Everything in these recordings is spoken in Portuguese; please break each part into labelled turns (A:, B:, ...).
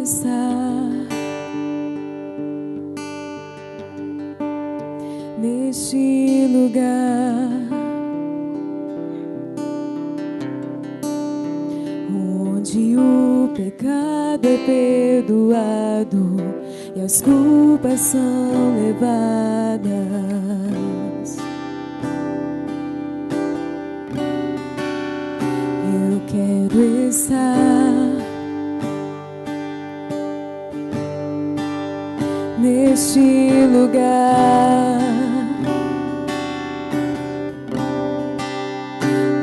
A: estar neste lugar, onde o pecado é perdoado e as culpas são levadas. Eu quero estar neste lugar,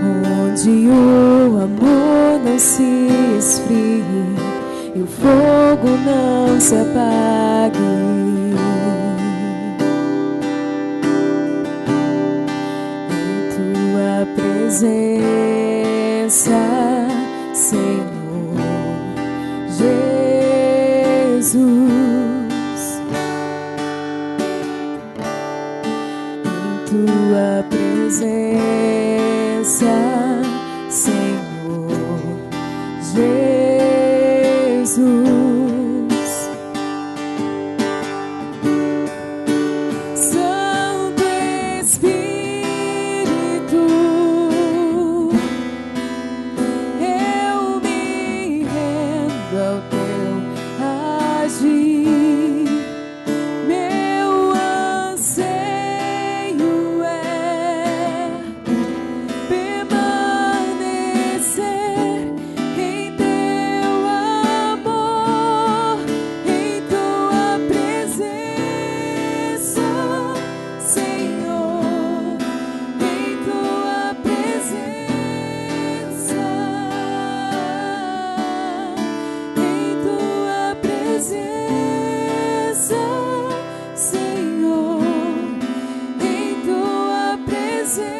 A: onde o amor não se esfrie e o fogo não se apague. Em tua presença, Senhor Jesus, em tua presença, Senhor Jesus. Santo Espírito, eu me rendo ao teu agir. Meu anseio é permanecer em teu amor, em tua presença, Senhor, em tua presença, em tua presença, Senhor, em tua presença.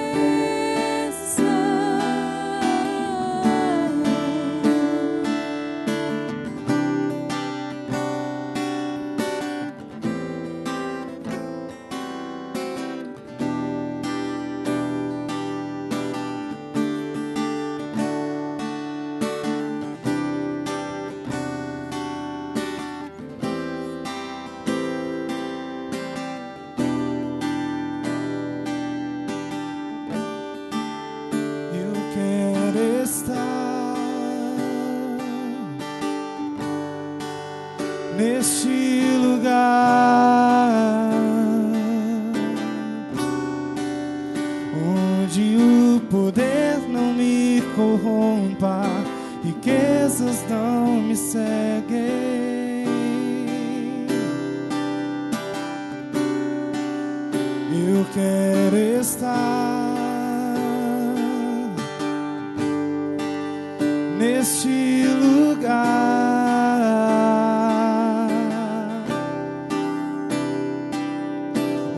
A: Eu quero estar neste lugar, onde o poder não me corrompa, riquezas não me seguem. Eu quero estar neste lugar,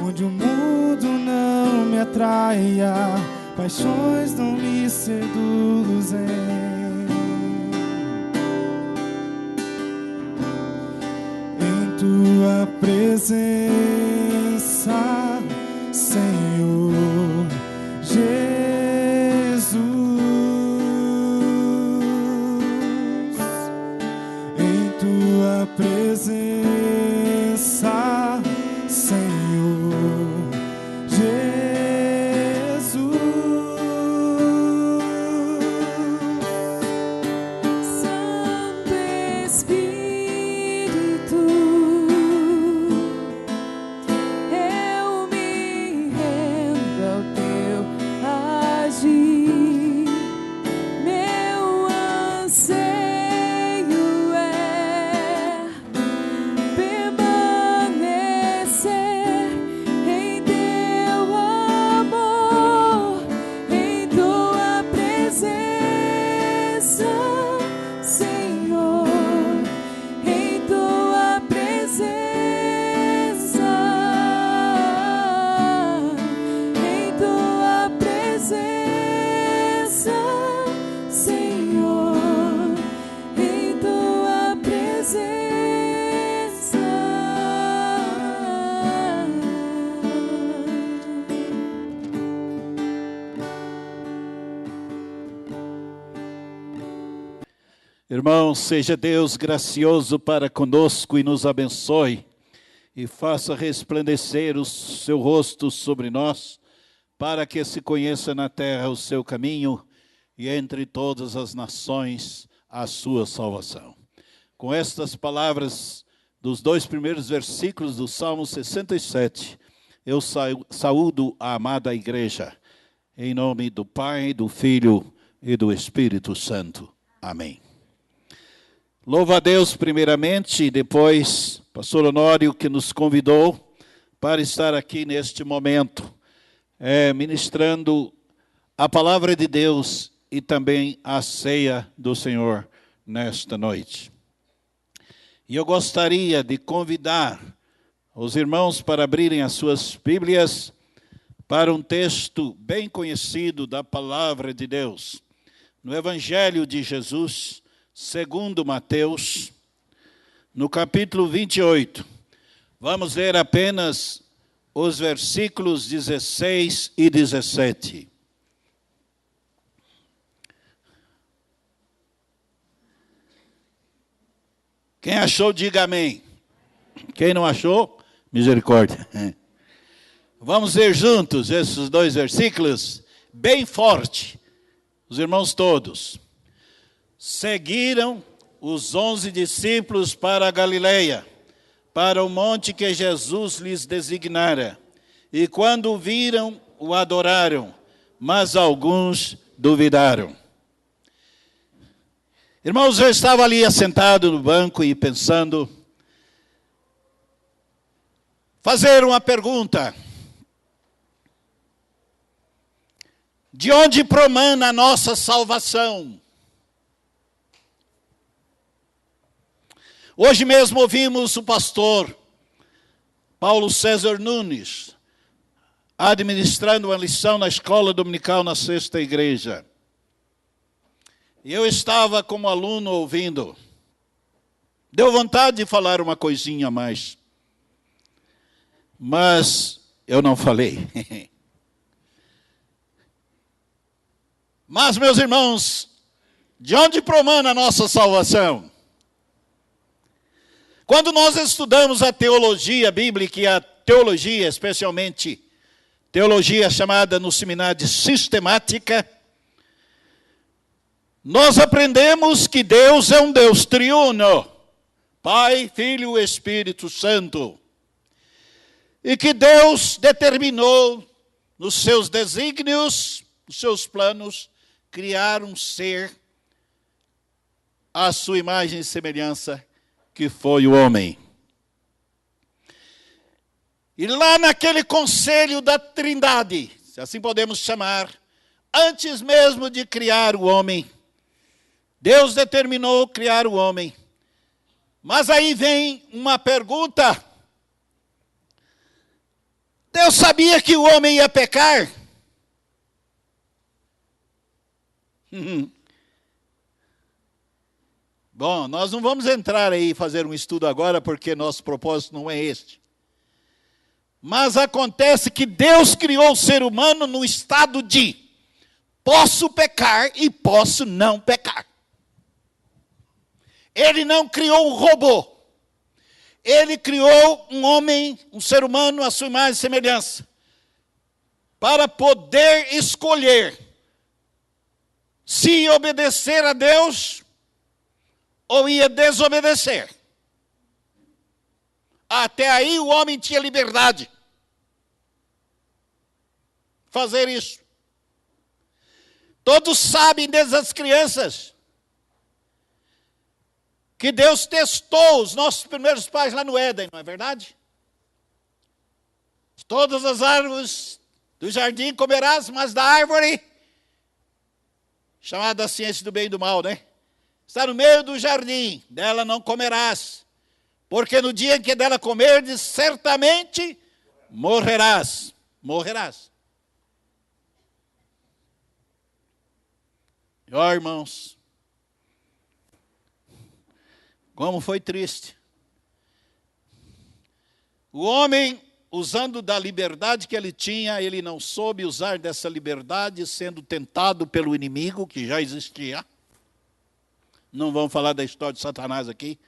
A: onde o mundo não me atraia, paixões não me seduzem. Em tua presença, Senhor Jesus, em tua presença, Senhor Jesus. Santo Espírito, eu me rendo
B: Irmãos, seja Deus gracioso para conosco e nos abençoe, e faça resplandecer o seu rosto sobre nós, para que se conheça na terra o seu caminho, e entre todas as nações a sua salvação. Com estas palavras dos 2 primeiros versículos do Salmo 67, eu saúdo a amada igreja, em nome do Pai, do Filho e do Espírito Santo. Amém. Louva a Deus primeiramente, e depois pastor Honório, que nos convidou para estar aqui neste momento, ministrando a palavra de Deus e também a ceia do Senhor nesta noite. E eu gostaria de convidar os irmãos para abrirem as suas Bíblias para um texto bem conhecido da palavra de Deus, no Evangelho de Jesus, segundo Mateus, no capítulo 28. Vamos ler apenas os versículos 16 e 17. Quem achou, diga amém. Quem não achou, misericórdia. Vamos ler juntos esses 2 versículos, bem forte, os irmãos todos. Seguiram os 11 discípulos para a Galileia, para o monte que Jesus lhes designara. E quando o viram, o adoraram, mas alguns duvidaram. Irmãos, eu estava ali assentado no banco e pensando, fazer uma pergunta. De onde promana a nossa salvação? Hoje mesmo ouvimos o pastor Paulo César Nunes administrando uma lição na escola dominical na 6ª igreja. E eu estava como aluno ouvindo. Deu vontade de falar uma coisinha a mais. Mas eu não falei. Mas, meus irmãos, de onde promana a nossa salvação? Quando nós estudamos a teologia bíblica e a teologia, especialmente teologia chamada no seminário de sistemática, nós aprendemos que Deus é um Deus triuno, Pai, Filho e Espírito Santo. E que Deus determinou nos seus desígnios, nos seus planos, criar um ser à sua imagem e semelhança, que foi o homem. E lá naquele conselho da Trindade, se assim podemos chamar, antes mesmo de criar o homem, Deus determinou criar o homem. Mas aí vem uma pergunta. Deus sabia que o homem ia pecar? Bom, nós não vamos entrar aí e fazer um estudo agora, porque nosso propósito não é este. Mas acontece que Deus criou o ser humano no estado de posso pecar e posso não pecar. Ele não criou um robô. Ele criou um homem, um ser humano, à sua imagem e semelhança, para poder escolher se obedecer a Deus ou ia desobedecer. Até aí o homem tinha liberdade de fazer isso. Todos sabem, desde as crianças, que Deus testou os nossos primeiros pais lá no Éden, não é verdade? Todas as árvores do jardim comerás, mas da árvore chamada a ciência do bem e do mal, né? Está no meio do jardim, dela não comerás, porque no dia em que dela comerdes, certamente morrerás. Morrerás. E ó, irmãos, como foi triste. O homem, usando da liberdade que ele tinha, ele não soube usar dessa liberdade, sendo tentado pelo inimigo que já existia. Não vamos falar da história de Satanás aqui.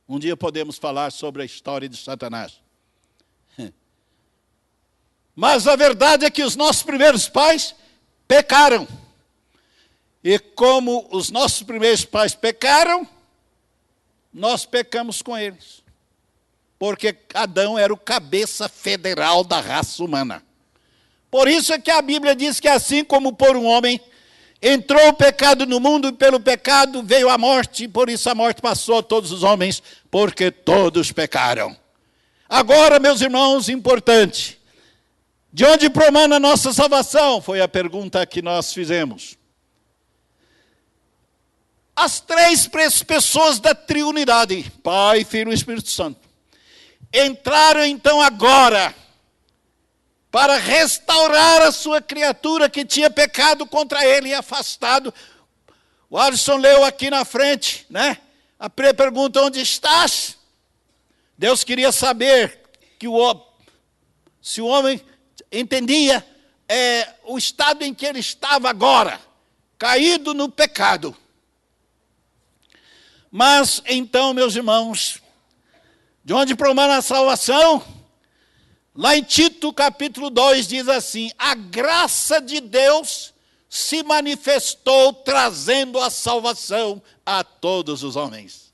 B: Um dia podemos falar sobre a história de Satanás. Mas a verdade é que os nossos primeiros pais pecaram. E como os nossos primeiros pais pecaram, nós pecamos com eles. Porque Adão era o cabeça federal da raça humana. Por isso é que a Bíblia diz que assim como por um homem entrou o pecado no mundo, e pelo pecado veio a morte, e por isso a morte passou a todos os homens, porque todos pecaram. Agora, meus irmãos, importante, de onde promana a nossa salvação? Foi a pergunta que nós fizemos. As três pessoas da triunidade, Pai, Filho e Espírito Santo, entraram então agora para restaurar a sua criatura que tinha pecado contra ele e afastado. O Alisson leu aqui na frente, né? A pergunta: onde estás? Deus queria saber que se o homem entendia o estado em que ele estava agora, caído no pecado. Mas então, meus irmãos, de onde promana a salvação? Lá em Tito, capítulo 2, diz assim: a graça de Deus se manifestou trazendo a salvação a todos os homens.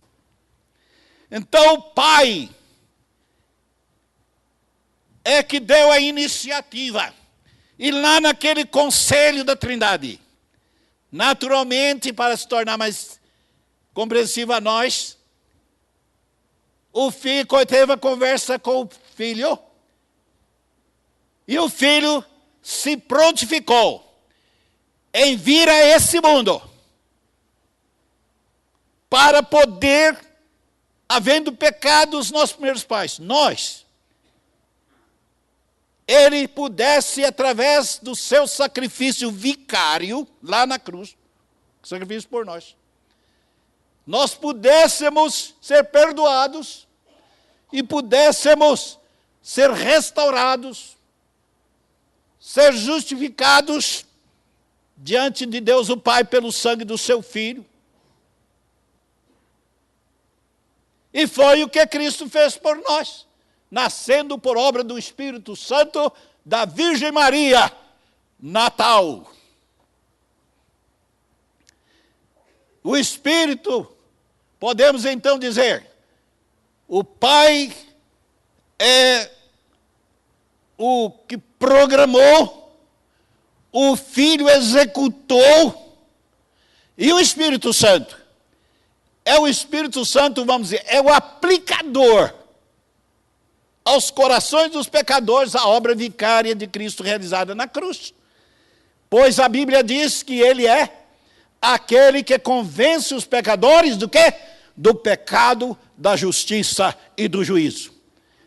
B: Então o Pai é que deu a iniciativa. E lá naquele conselho da Trindade, naturalmente, para se tornar mais compreensível a nós, o filho teve a conversa com o filho, e o filho se prontificou em vir a esse mundo para poder, havendo pecado os nossos primeiros pais, ele pudesse, através do seu sacrifício vicário, lá na cruz, sacrifício por nós pudéssemos ser perdoados e pudéssemos ser restaurados, ser justificados diante de Deus o Pai pelo sangue do seu Filho. E foi o que Cristo fez por nós, nascendo por obra do Espírito Santo da Virgem Maria, Natal. O Espírito, podemos então dizer, o Pai é o que programou, o Filho executou, e o Espírito Santo é o Espírito Santo, vamos dizer, é o aplicador aos corações dos pecadores a obra vicária de Cristo realizada na cruz. Pois a Bíblia diz que ele é aquele que convence os pecadores do quê? Do pecado, da justiça e do juízo.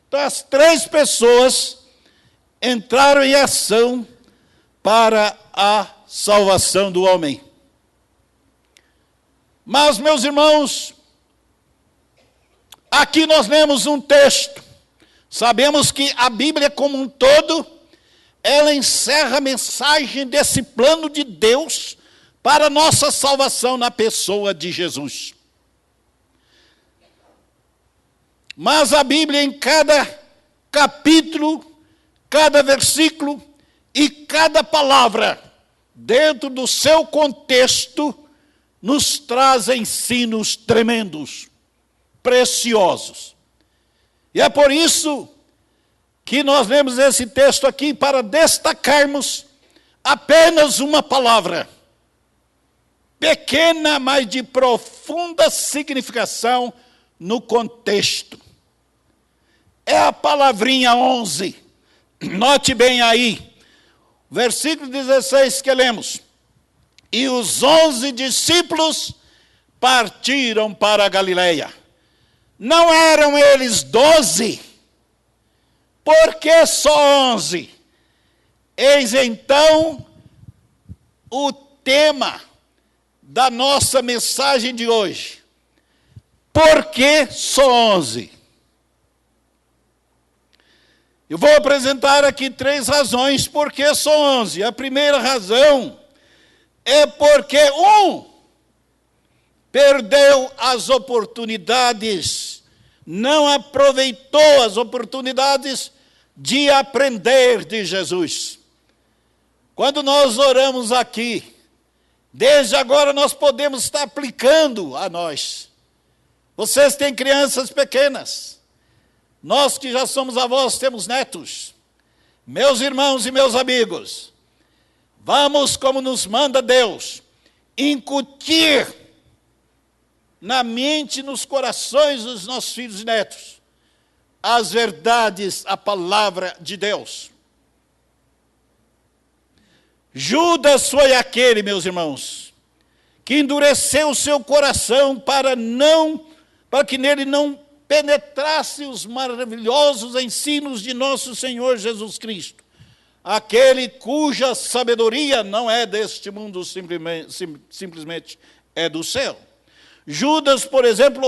B: Então as três pessoas entraram em ação para a salvação do homem. Mas, meus irmãos, aqui nós lemos um texto. Sabemos que a Bíblia como um todo, ela encerra a mensagem desse plano de Deus para a nossa salvação na pessoa de Jesus. Mas a Bíblia, em cada capítulo, cada versículo e cada palavra, dentro do seu contexto, nos traz ensinos tremendos, preciosos. E é por isso que nós lemos esse texto aqui para destacarmos apenas uma palavra, pequena, mas de profunda significação no contexto. É a palavrinha 11. Note bem aí, versículo 16 que lemos. E os 11 discípulos partiram para a Galileia. Não eram eles 12? Por que só 11? Eis então o tema da nossa mensagem de hoje. Por que só 11? Eu vou apresentar aqui 3 razões por que só 11. A primeira razão é porque perdeu as oportunidades, não aproveitou as oportunidades de aprender de Jesus. Quando nós oramos aqui, desde agora nós podemos estar aplicando a nós. Vocês têm crianças pequenas, nós que já somos avós temos netos. Meus irmãos e meus amigos, vamos, como nos manda Deus, incutir na mente e nos corações dos nossos filhos e netos as verdades, a palavra de Deus. Judas foi aquele, meus irmãos, que endureceu o seu coração para que nele não penetrasse os maravilhosos ensinos de nosso Senhor Jesus Cristo, aquele cuja sabedoria não é deste mundo, simplesmente é do céu. Judas, por exemplo,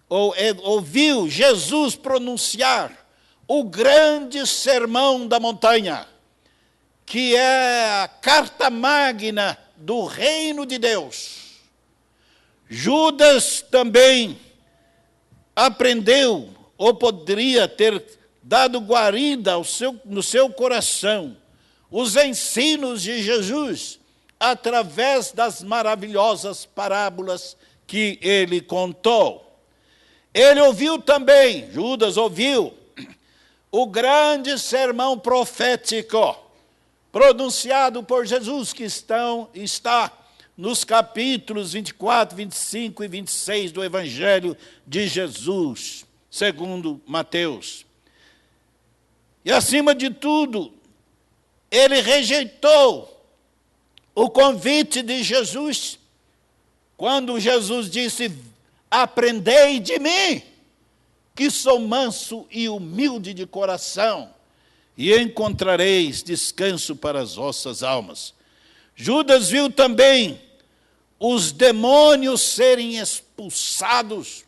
B: ouviu Jesus pronunciar o grande sermão da montanha, que é a carta magna do reino de Deus. Judas também aprendeu, ou poderia ter dado guarida no seu coração, os ensinos de Jesus, através das maravilhosas parábolas que ele contou. Ele ouviu também, Judas ouviu, o grande sermão profético, pronunciado por Jesus, que está nos capítulos 24, 25 e 26 do Evangelho de Jesus, segundo Mateus. E, acima de tudo, ele rejeitou o convite de Jesus, quando Jesus disse: aprendei de mim, que sou manso e humilde de coração, e encontrareis descanso para as vossas almas. Judas viu também os demônios serem expulsados,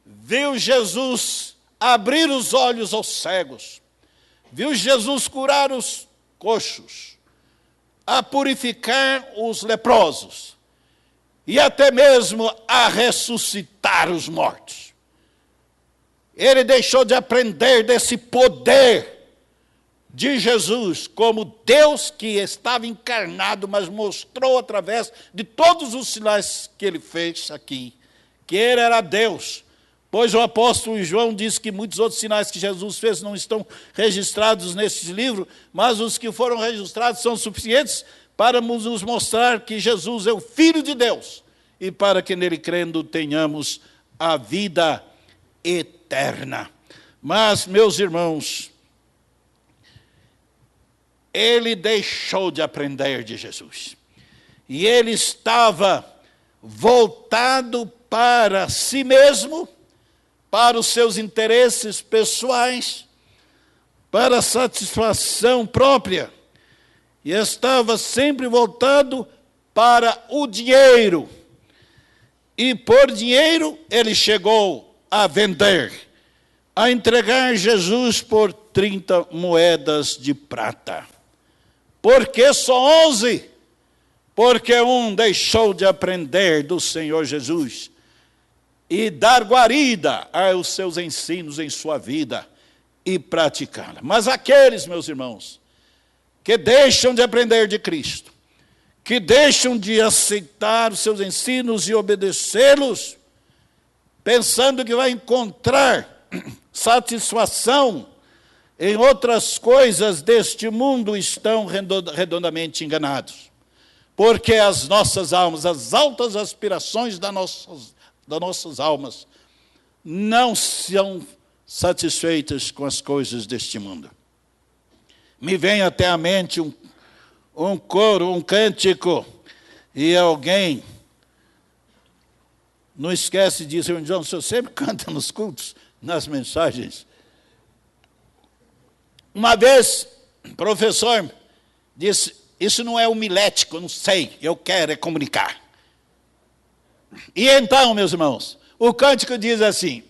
B: viu Jesus abrir os olhos aos cegos, viu Jesus curar os coxos, a purificar os leprosos, e até mesmo a ressuscitar os mortos. Ele deixou de aprender desse poder de Jesus como Deus que estava encarnado, mas mostrou através de todos os sinais que ele fez aqui, que ele era Deus. Pois o apóstolo João diz que muitos outros sinais que Jesus fez não estão registrados nesse livro, mas os que foram registrados são suficientes para nos mostrar que Jesus é o Filho de Deus, e para que nele crendo tenhamos a vida eterna. Mas, meus irmãos, ele deixou de aprender de Jesus. E ele estava voltado para si mesmo, para os seus interesses pessoais, para a satisfação própria. E estava sempre voltado para o dinheiro. E por dinheiro ele chegou a vender, a entregar Jesus por 30 moedas de prata. Por que só 11? Porque um deixou de aprender do Senhor Jesus e dar guarida aos seus ensinos em sua vida e praticá-la. Mas aqueles, meus irmãos, que deixam de aprender de Cristo, que deixam de aceitar os seus ensinos e obedecê-los, pensando que vai encontrar satisfação em outras coisas deste mundo, estão redondamente enganados. Porque as nossas almas, as altas aspirações das nossas almas, não são satisfeitas com as coisas deste mundo. Me vem até à mente um coro, um cântico, e alguém não esquece disso. Eu digo: o senhor sempre canta nos cultos, nas mensagens. Uma vez, o professor disse: isso não é homilético, eu não sei, eu quero é comunicar. E então, meus irmãos, O cântico diz assim: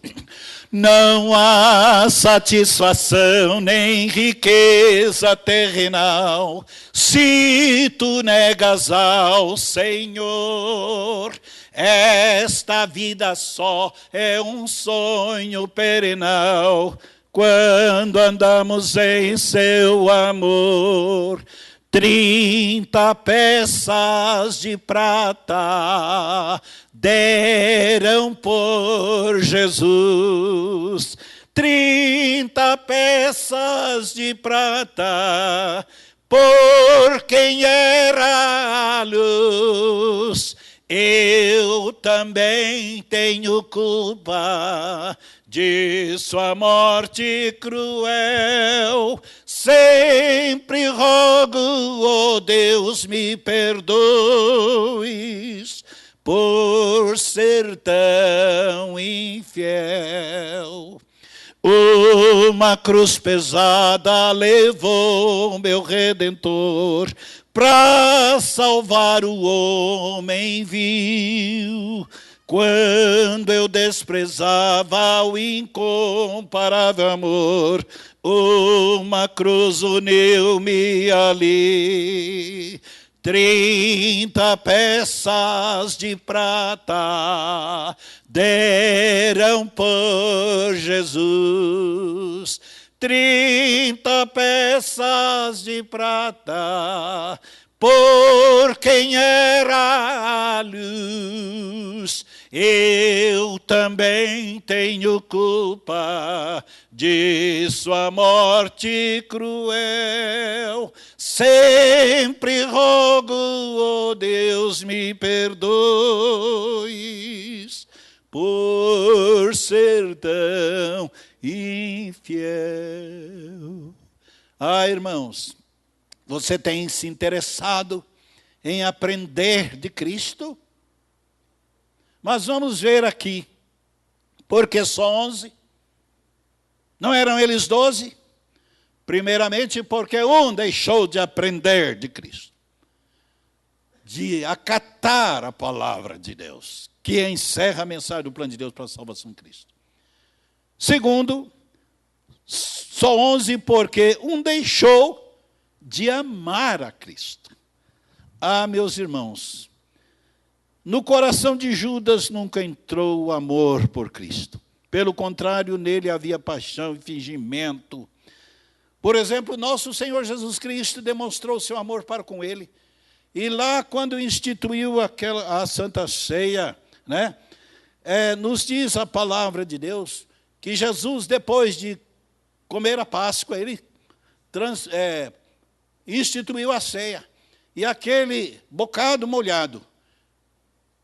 B: não há satisfação nem riqueza terrenal se tu negas ao Senhor. Esta vida só é um sonho perenal quando andamos em seu amor. 30 peças de prata deram por Jesus. 30 peças de prata por quem era a luz. Eu também tenho culpa de sua morte cruel. Sempre rogo, oh Deus, me perdoes por ser tão infiel. Uma cruz pesada levou meu Redentor para salvar o homem vil. Quando eu desprezava o incomparável amor, uma cruz uniu-me ali. 30 peças de prata deram por Jesus. 30 peças de prata por quem era a luz. Eu também tenho culpa de sua morte cruel. Sempre rogo, oh Deus, me perdoes por ser tão infiel. Ah, irmãos, você tem se interessado em aprender de Cristo? Mas vamos ver aqui, porque só 11? Não eram eles 12? Primeiramente porque um deixou de aprender de Cristo, de acatar a palavra de Deus, que encerra a mensagem do plano de Deus para a salvação de Cristo. Segundo, só 11 porque um deixou de amar a Cristo. Ah, meus irmãos, no coração de Judas nunca entrou o amor por Cristo. Pelo contrário, nele havia paixão e fingimento. Por exemplo, nosso Senhor Jesus Cristo demonstrou seu amor para com ele. E lá, quando instituiu a Santa Ceia, né, nos diz a palavra de Deus que Jesus, depois de comer a Páscoa, ele instituiu a ceia. E aquele bocado molhado,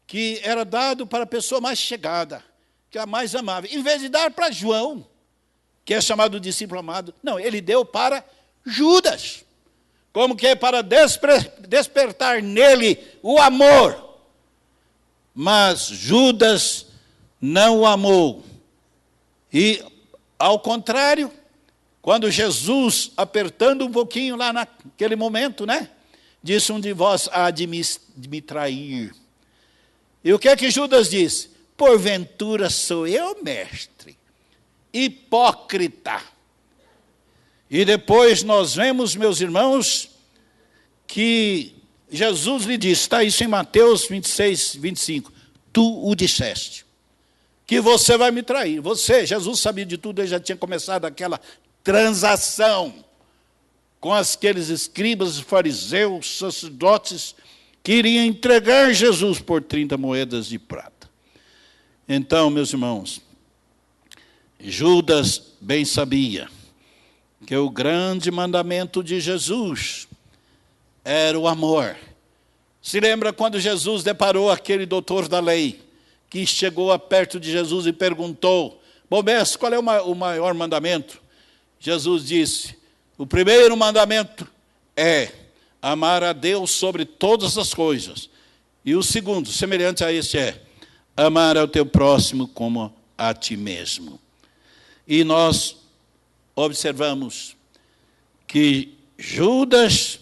B: que era dado para a pessoa mais chegada, que é a mais amável, em vez de dar para João, que é chamado discípulo amado, não, ele deu para Judas, como que é para despertar nele o amor. Mas Judas não o amou. E, ao contrário, quando Jesus, apertando um pouquinho lá naquele momento, né, disse: um de vós há de me trair. E o que é que Judas disse? Porventura sou eu, mestre? Hipócrita. E depois nós vemos, meus irmãos, que Jesus lhe disse, está isso em Mateus 26, 25, tu o disseste, que você vai me trair. Você, Jesus sabia de tudo, ele já tinha começado aquela transação com aqueles escribas, fariseus, sacerdotes, que iriam entregar Jesus por 30 moedas de prata. Então, meus irmãos, Judas bem sabia que o grande mandamento de Jesus era o amor. Se lembra quando Jesus deparou aquele doutor da lei, que chegou perto de Jesus e perguntou, bom mestre, qual é o maior mandamento? Jesus disse, o primeiro mandamento é amar a Deus sobre todas as coisas. E o segundo, semelhante a este, é amar ao teu próximo como a ti mesmo. E nós observamos que Judas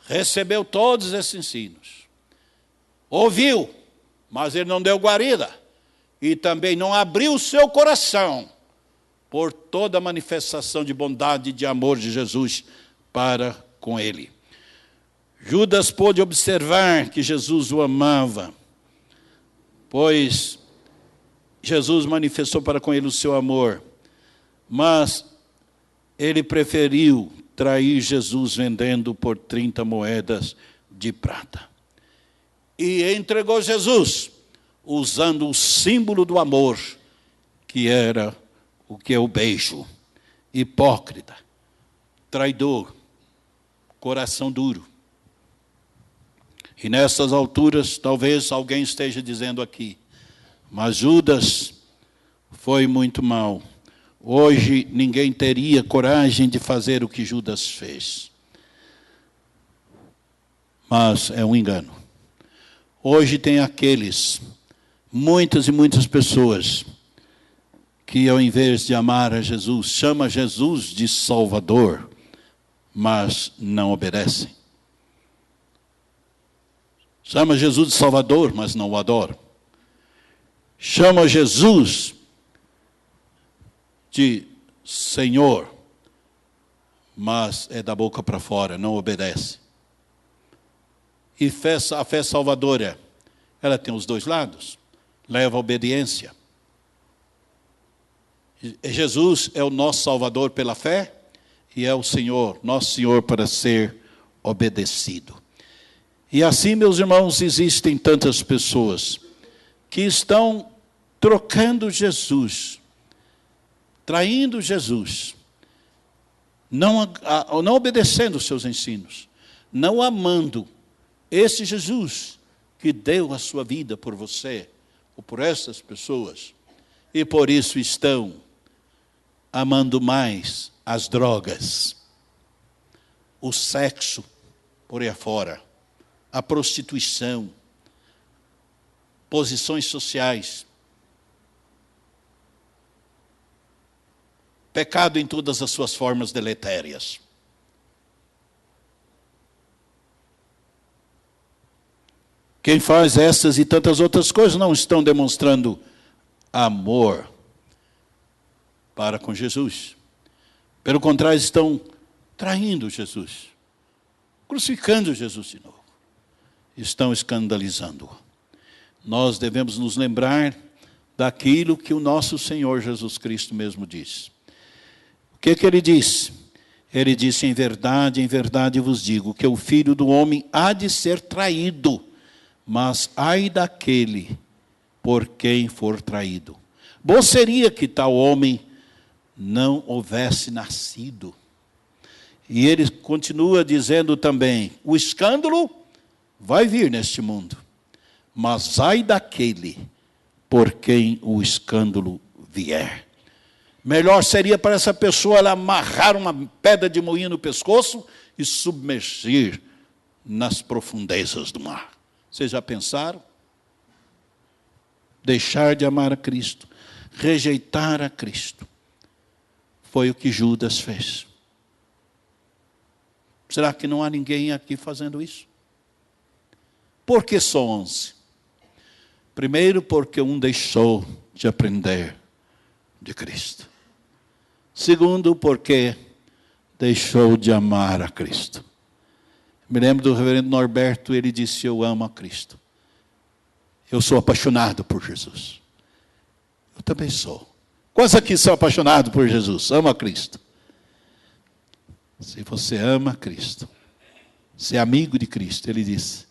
B: recebeu todos esses ensinos. Ouviu, mas ele não deu guarida. e também não abriu o seu coração por toda a manifestação de bondade e de amor de Jesus para com ele. Judas pôde observar que Jesus o amava, pois Jesus manifestou para com ele o seu amor, mas ele preferiu trair Jesus vendendo por 30 moedas de prata. E entregou Jesus, usando o símbolo do amor, que era o que é o beijo. Hipócrita, traidor, coração duro. E nessas alturas, talvez alguém esteja dizendo aqui, mas Judas foi muito mal. Hoje ninguém teria coragem de fazer o que Judas fez. Mas é um engano. Hoje tem aqueles, muitas e muitas pessoas, que ao invés de amar a Jesus, chama Jesus de Salvador, mas não obedecem. Chama Jesus de Salvador, mas não o adoram. Chama Jesus de Senhor, mas é da boca para fora, não obedece. E a fé salvadora, ela tem os dois lados, leva a obediência. Jesus é o nosso Salvador pela fé, e é o Senhor, nosso Senhor, para ser obedecido. E assim, meus irmãos, existem tantas pessoas que estão trocando Jesus, traindo Jesus, não obedecendo os seus ensinos, não amando esse Jesus que deu a sua vida por você, ou por essas pessoas, e por isso estão amando mais as drogas, o sexo por aí afora, a prostituição, posições sociais, pecado em todas as suas formas deletérias. Quem faz essas e tantas outras coisas não estão demonstrando amor para com Jesus. Pelo contrário, estão traindo Jesus, crucificando Jesus de novo. Estão escandalizando-o. Nós devemos nos lembrar daquilo que o nosso Senhor Jesus Cristo mesmo disse. O que ele disse? Ele disse, em verdade vos digo, que o Filho do Homem há de ser traído, mas ai daquele por quem for traído. Bom seria que tal homem não houvesse nascido. E ele continua dizendo também, o escândalo vai vir neste mundo, mas ai daquele por quem o escândalo vier. Melhor seria para essa pessoa ela amarrar uma pedra de moinho no pescoço e submergir nas profundezas do mar. Vocês já pensaram? Deixar de amar a Cristo, rejeitar a Cristo, foi o que Judas fez. Será que não há ninguém aqui fazendo isso? Por que só 11? Primeiro, porque um deixou de aprender de Cristo. Segundo, porque deixou de amar a Cristo. Me lembro do reverendo Norberto, ele disse, eu amo a Cristo. Eu sou apaixonado por Jesus. Eu também sou. Quantos aqui são apaixonados por Jesus? Ama a Cristo. Se você ama a Cristo, se é amigo de Cristo, ele disse,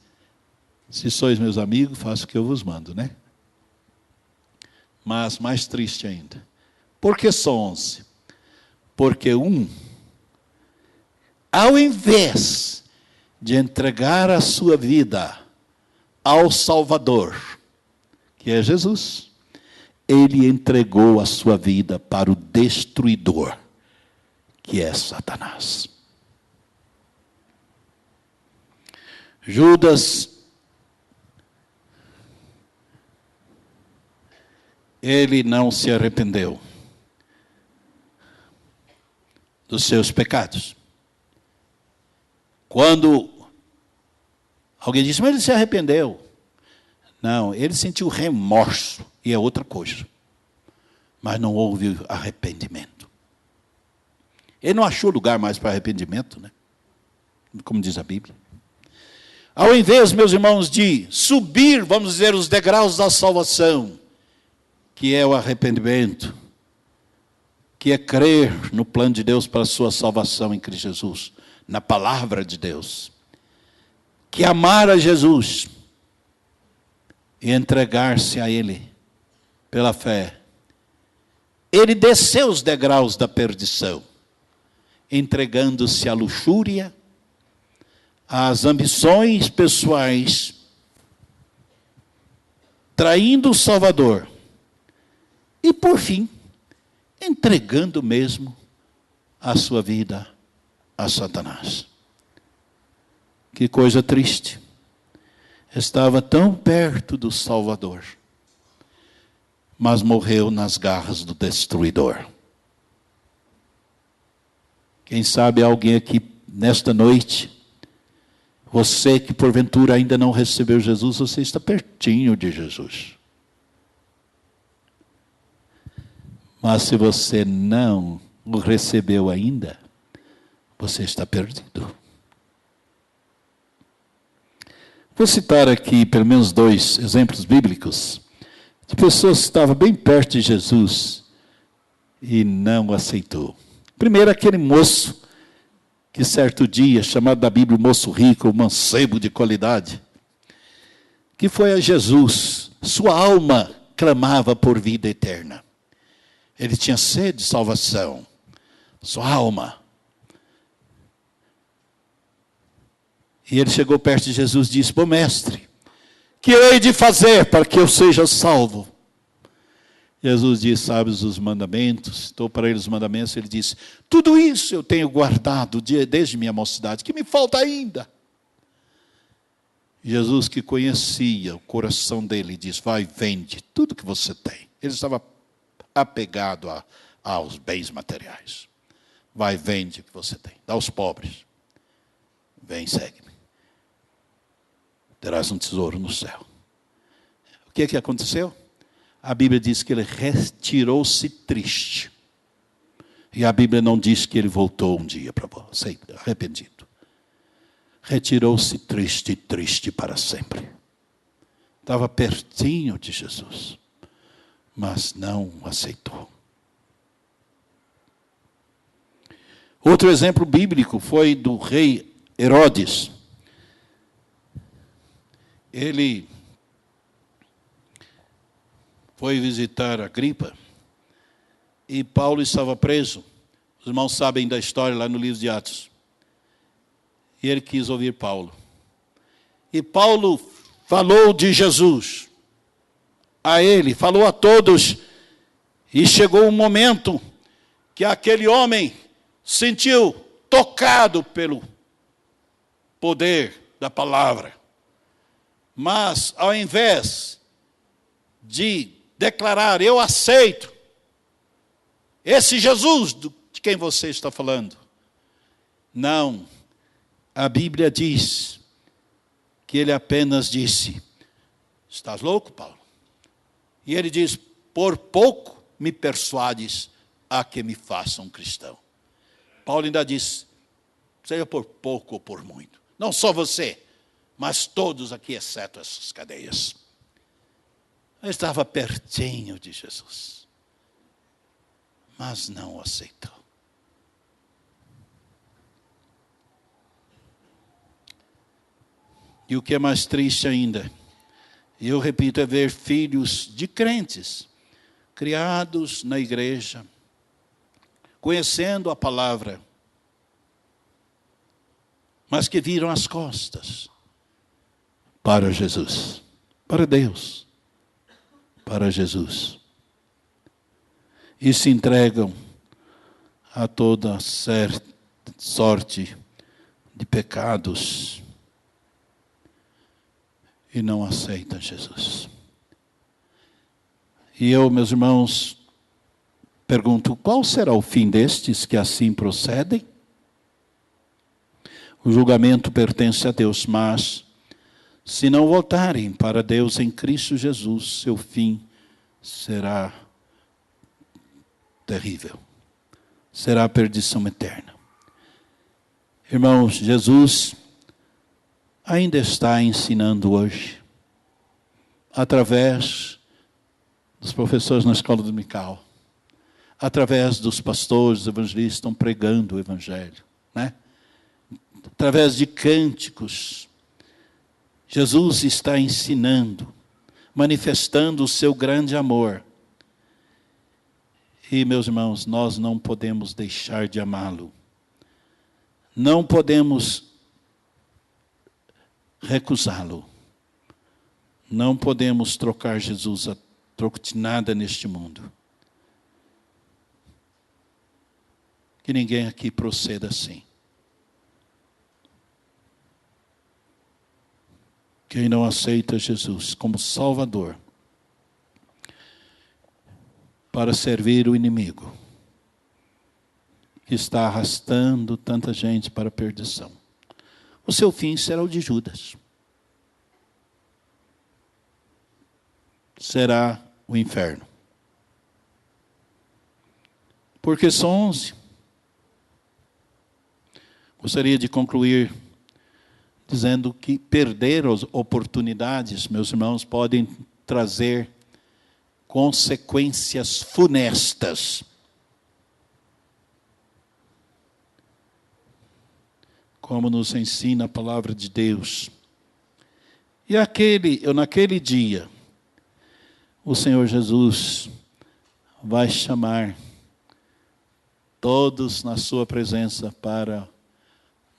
B: se sois meus amigos, faço o que eu vos mando, né? Mas mais triste ainda. Por que só 11? Porque um, ao invés de entregar a sua vida ao Salvador, que é Jesus, ele entregou a sua vida para o destruidor, que é Satanás. Judas, ele não se arrependeu dos seus pecados. Quando alguém disse, mas ele se arrependeu. Não, ele sentiu remorso, e é outra coisa. Mas não houve arrependimento. Ele não achou lugar mais para arrependimento, né? Como diz a Bíblia. Ao invés, meus irmãos, de subir, vamos dizer, os degraus da salvação, que é o arrependimento, que é crer no plano de Deus para a sua salvação em Cristo Jesus, na palavra de Deus, que é amar a Jesus e entregar-se a Ele pela fé. Ele desceu os degraus da perdição, entregando-se à luxúria, às ambições pessoais, traindo o Salvador. E, por fim, entregando mesmo a sua vida a Satanás. Que coisa triste. Estava tão perto do Salvador, mas morreu nas garras do destruidor. Quem sabe alguém aqui nesta noite, você que porventura ainda não recebeu Jesus, você está pertinho de Jesus. Mas se você não o recebeu ainda, você está perdido. Vou citar aqui pelo menos 2 exemplos bíblicos de pessoas que estavam bem perto de Jesus e não o aceitou. Primeiro, aquele moço que certo dia, chamado da Bíblia o moço rico, o mancebo de qualidade, que foi a Jesus. Sua alma clamava por vida eterna. Ele tinha sede de salvação. Sua alma. E ele chegou perto de Jesus e disse: bom mestre, que eu hei de fazer para que eu seja salvo? Jesus disse: sabes os mandamentos? Citou para ele os mandamentos. Ele disse: tudo isso eu tenho guardado desde minha mocidade. Que me falta ainda? Jesus, que conhecia o coração dele, disse: vai, vende tudo que você tem. Ele estava apegado aos bens materiais. Vai, vende o que você tem. Dá aos pobres. Vem, segue-me. Terás um tesouro no céu. O que aconteceu? A Bíblia diz que ele retirou-se triste. E a Bíblia não diz que ele voltou um dia para você, arrependido. Retirou-se triste, triste para sempre. Estava pertinho de Jesus, mas não aceitou. Outro exemplo bíblico foi do rei Herodes. Ele foi visitar Agripa e Paulo estava preso. Os irmãos sabem da história lá no livro de Atos. E ele quis ouvir Paulo. E Paulo falou de Jesus a ele, falou a todos. E chegou um momento que aquele homem sentiu tocado pelo poder da palavra. Mas, ao invés de declarar: eu aceito esse Jesus de quem você está falando, não, a Bíblia diz que ele apenas disse: estás louco, Paulo? E ele diz: por pouco me persuades a que me faça um cristão. Paulo ainda diz: seja por pouco ou por muito, não só você, mas todos aqui, exceto essas cadeias. Eu estava pertinho de Jesus, mas não o aceitou. E o que é mais triste ainda, e eu repito, é ver filhos de crentes, criados na igreja, conhecendo a palavra, mas que viram as costas para Jesus, para Deus, para Jesus. E se entregam a toda sorte de pecados e não aceitam Jesus. E eu, meus irmãos, pergunto: qual será o fim destes que assim procedem? O julgamento pertence a Deus, mas Se não voltarem para Deus em Cristo Jesus, seu fim será terrível. Será a perdição eterna. Irmãos, Jesus ainda está ensinando hoje, através dos professores na escola dominical, através dos pastores evangelistas estão pregando o evangelho, né? Através de cânticos, Jesus está ensinando, manifestando o seu grande amor. E, meus irmãos, nós não podemos deixar de amá-lo. Não podemos recusá-lo. Não podemos trocar Jesus a troco de nada neste mundo. Que ninguém aqui proceda assim. Quem não aceita Jesus como Salvador para servir o inimigo que está arrastando tanta gente para a perdição, o seu fim será o de Judas. Será o inferno. Porque são 11. Gostaria de concluir dizendo que perder as oportunidades, meus irmãos, podem trazer consequências funestas. Como nos ensina a palavra de Deus. E naquele dia, o Senhor Jesus vai chamar todos na sua presença para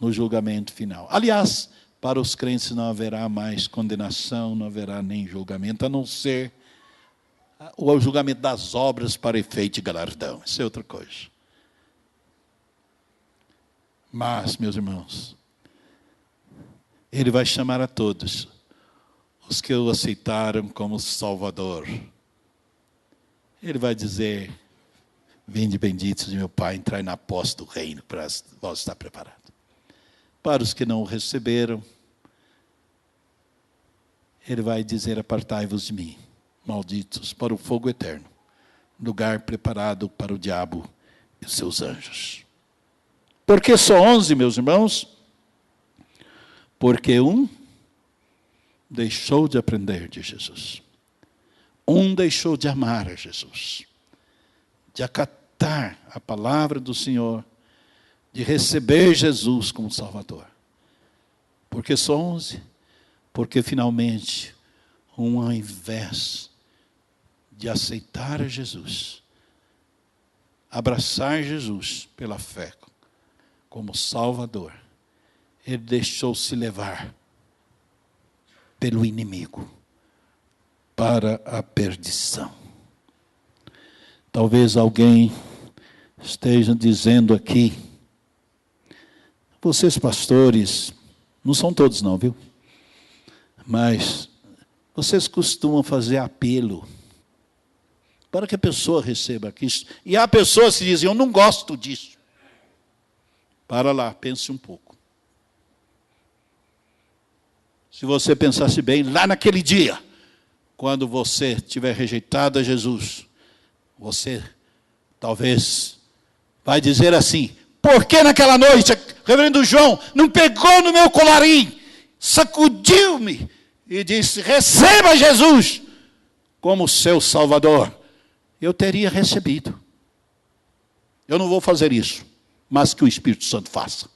B: no julgamento final. Aliás, para os crentes não haverá mais condenação, não haverá nem julgamento, a não ser o julgamento das obras para efeito de galardão. Isso é outra coisa. Mas, meus irmãos, Ele vai chamar a todos os que o aceitaram como Salvador. Ele vai dizer: vinde benditos de meu Pai, entrai na posse do reino, para vós estar preparado. Para os que não o receberam, Ele vai dizer: apartai-vos de mim, malditos, para o fogo eterno, lugar preparado para o diabo e os seus anjos. Por que só 11, meus irmãos? Porque um deixou de aprender de Jesus. Um deixou de amar a Jesus, de acatar a palavra do Senhor, de receber Jesus como Salvador. Por que só 11? Porque finalmente, ao invés de aceitar a Jesus, abraçar Jesus pela fé como Salvador, ele deixou-se levar pelo inimigo para a perdição. Talvez alguém esteja dizendo aqui: vocês pastores, não são todos não, viu? Mas vocês costumam fazer apelo para que a pessoa receba Cristo. E há pessoas que dizem: eu não gosto disso. Para lá, pense um pouco. Se você pensasse bem, lá naquele dia, quando você tiver rejeitado a Jesus, você talvez vai dizer assim: por que naquela noite, reverendo João, não pegou no meu colarinho, sacudiu-me e disse: receba Jesus como seu Salvador? Eu teria recebido. Eu não vou fazer isso, mas que o Espírito Santo faça.